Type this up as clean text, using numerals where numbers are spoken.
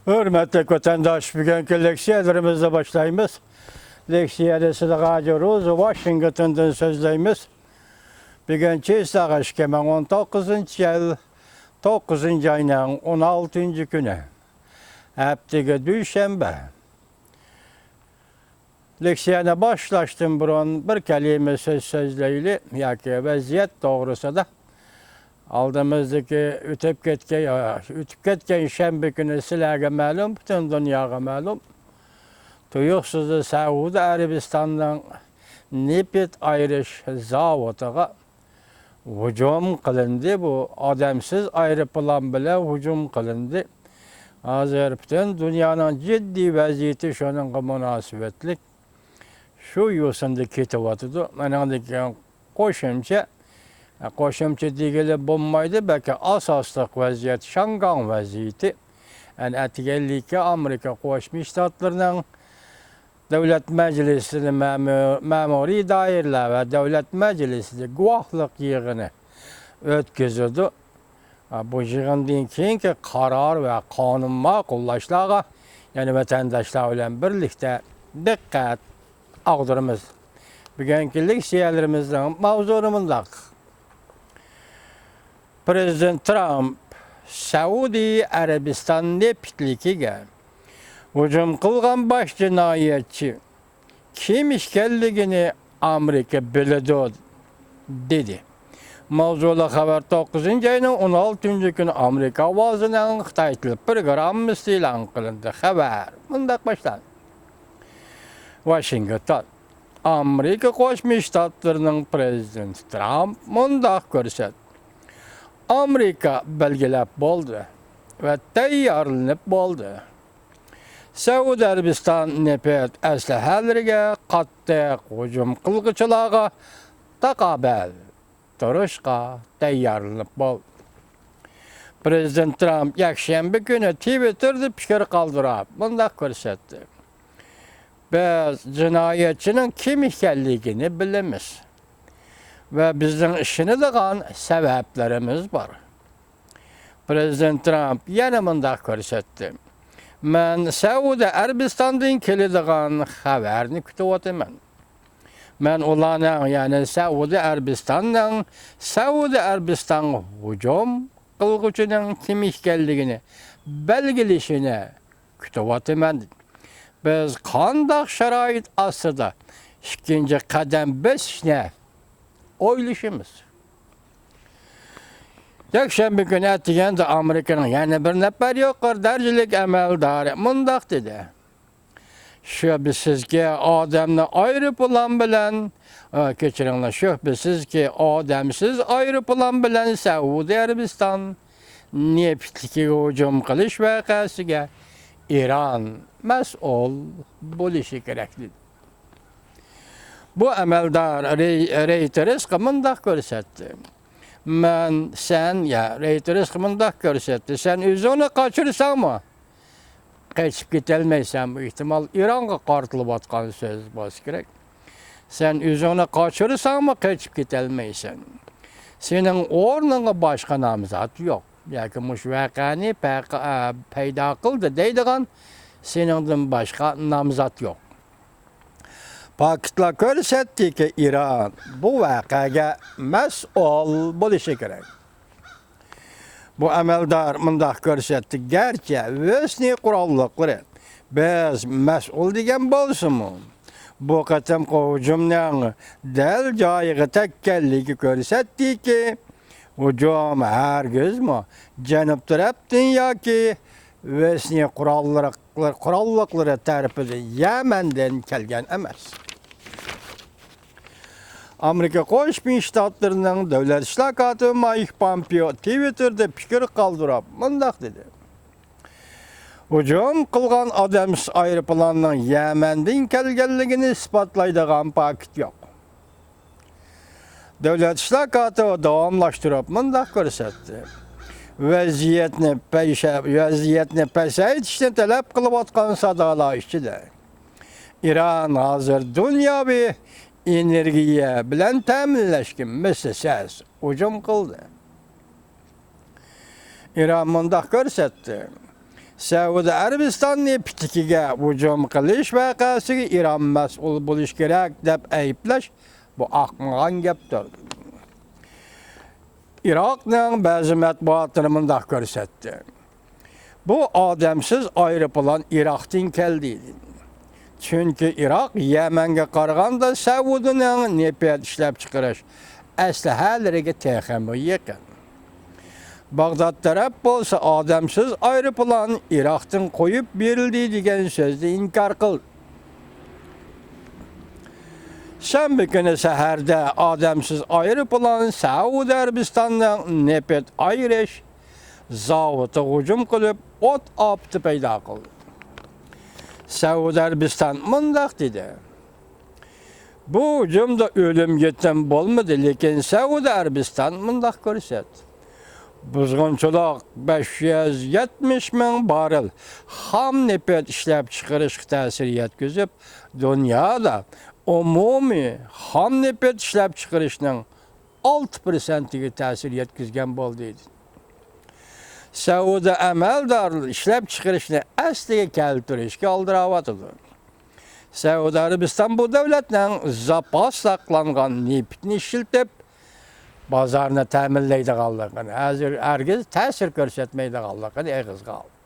Hürmetli vatandaş, bugünkü leksiyelerimizle başlayımız. Leksiyelisi de gacıyoruz, Washington'dan sözleyimiz. Bugünkü sağış kemen 19. yıl, 9. ayının 16. günü. Heptigi Düşembe. Leksiyene başlaştım buran bir kelime sözleyili, yaki vaziyet doğrusu da. Aldığımızdaki ütüp ketken şembe günü silerge məlum, bütün dünyaga məlum. Tuyuqsuzda Saudi Arabistan'dan Nipet ayrış zavodaga hücum kılındı. Bu adamsız aeroplan bile hücum kılındı. Hazır bütün dünyanın ciddi vaziyeti şunun münasebetlik. Şu yusunda ketivatıdı. Menandaki qo'shimcha degili bo'lmaydi, belki asosliq vaziyat Shangang vaziyati. Yani atganlikka Amerika Qo'shma Shtatlarining Davlat Majlisining ma'muriy doiralar va Davlat Majlisida guvohlik yig'ini o'tkazadi. Bu yig'indan keyingi qaror va qonun ma'qullashlarga, yani vatandoshlar bilan birlikda diqqat ag'diramiz. Bugungi leksiyalarimizning mavzui mundaq. Prezident Trump Saudi Arabistan nepitligiga hücum qilgan baş jinoyatchi kim ekanligini Amerika biladi dedi. Mavzuli xabar 9. ayının 16. günü Amerika ovozining Xitoy tili programmasi e'lon qilindi. Xabar bunday başlandı. Washington. Amerika Qo'shma Shtatlarining prezidenti Trump bunday ko'rsatdi. Amerika belgilab bo'ldi va tayyorlanib bo'ldi. Saudi Arabiston nefret aslahalariga qattiq hujum qilg'uchilarga taqobil turishga tayyorlanib bo'ldi. Prezident Trump yakshanba kuni Twitter'da fikr qoldirib bunday ko'rsatdi. Biz jinoyatchining kim ekanligini bilamiz. Ve bizden işini qilgan sebeplerimiz var. Prezident Trump yanımında ko'rsatdi. Men Saudi Arabistondan keladigan xabarni kutib o'taman. Men ularning, yani Saudi Arabistonga hujum qilguvchining kim ekanligini belgilashini kutib o'taman. Biz qanday sharoit ostida ikkinchi qadam bosishni o'ylashimiz. Yakshanba kuni atganda Amerikaning yana bir nafar yuqori darajalik amaldori mundaq dedi. Shu biz sizga odamni aeroplan bilan kechiringlar, shu biz sizga odamsiz aeroplan bilan Saudiya Arabiston neftligiga hujum qilish voqeasiga Iran mas'ul bo'lishi kerak dedi. Bu amaldor Reuters mundaq ko'rsatdi. Reuters mundaq ko'rsatdi. Sen o'zingni qochirsanmi? Qochib ketolmaysan, bu ehtimol Ironga qartilib otgan so'z bo'lishi kerak. Sen o'zingni qochirsanmi, qochib ketolmaysan. Sening o'rningga boshqa nomzod yo'q. Yoki mush voqeani paydo qildi deydigan seningdan boshqa nomzod yo'q. Faktlar ko'rsatdi ki Iran bu voqeaga mas'ul bo'lishi kerak. Bu amaldor mundaq ko'rsatdi. Garchi o'zini qurolliqlari biz mas'ul degan bo'lsinmi, bu qatamqi hujumning dal joyiga tekkanligi ko'rsatdiki, hujum hargizmi janub tarafdan yoki o'zini qurolliqlari tarafidan Yamandan kelgan emas. Amerika Qo'shma Shtatlarining davlat ishlar kotibi Mike Pompeo Twitter'da fikr qoldirib mundaq dedi. Hujum qilgan odamsiz aeroplanning Yamandan kelganligini isbotlaydigan fakt yo'q. Davlat ishlar kotibi davomlashtirib mundaq ko'rsatdi. Vaziyatni pasaytishni talab qilayotgan sadolar ichida Iran hozir dunyoviy energiya bilan ta'minlashga mislsiz hujum qildi. Iran mundaq ko'rsatdi. Saudiya Arabiston neftiga hujum qilish vaqasiga Iran mas'ul bo'lish kerak deb ayiblash bu ahmoqon gapdir. Iroqning ba'zi matbuotlari mundaq ko'rsatdi. Bu odamsiz aeroplan Iroqdan keldi. Chunki Iroq Yamanga qaraganda Saudiyaning neft ishlab chiqarish aslahalariga texmi yaqin. Bagdad taraf bo'lsa odamsiz aeroplan Iroqdan qo'yib berildi degan so'zni inkor qildi. Shanba kuni saharda odamsiz aeroplan Saudiya Arabistonining neft ayirish zavodi hujum qilib, o't opti paydo qildi. Saudiya Arabiston mundaq dedi. Bu hujumda o'lim yetim bo'lmadi, lekin Saudiya Arabiston mundaq ko'rsatdi. Buzg'unchilik 570 ming barrel ham neft ishlab chiqarishga ta'sir yetkazib, dunyoda umumiy ham neft ishlab chiqarishning 6%ga ta'sir yetkazgan bo'ldi. Saudiya amaldorlar ishlab chiqarishni asliga keltirishga oldiryapti. Saudiya Arabiston bu davlatning zapas saqlangan neftni ishlatib bozorni ta'minlaydiganligini, hozir hargiz ta'sir ko'rsatmaydiganligini eg'iz qildi.